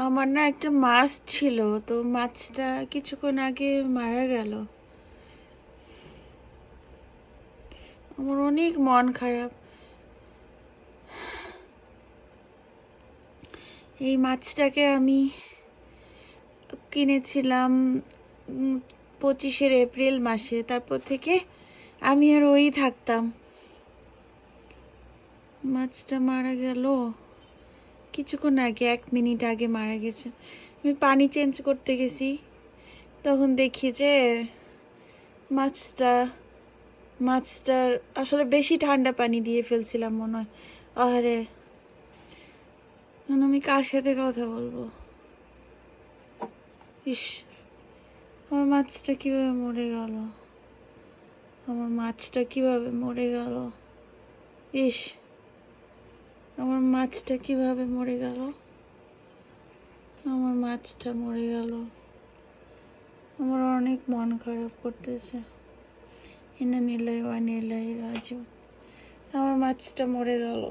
আমার না একটা মাছ ছিল, তো মাছটা কিছুক্ষণ আগে মারা গেল। আমার অনেক মন খারাপ। এই মাছটাকে আমি কিনেছিলাম 25 এপ্রিল মাসে। তারপর থেকে আমি আর ওই থাকতাম। মাছটা মারা গেল কিছুক্ষণ আগে, 1 মিনিট আগে মারা গেছে। আমি পানি চেঞ্জ করতে গেছি, তখন দেখি যে মাছটার আসলে বেশি ঠান্ডা পানি দিয়ে ফেলছিলাম মনে হয়। আরে আমি কার সাথে কথা বলবো? ইস, আমার মাছটা কিভাবে মরে গেল! আমার মাছটা কিভাবে মরে গেল! ইস, আমার মাছটা কিভাবে মরে গেল! আমার মাছটা মরে গেল। আমার অনেক মন খারাপ করতেছে। ইন্না লিল্লাহি ওয়া ইন্না ইলাইহি রাজিউন। আমার মাছটা মরে গেল।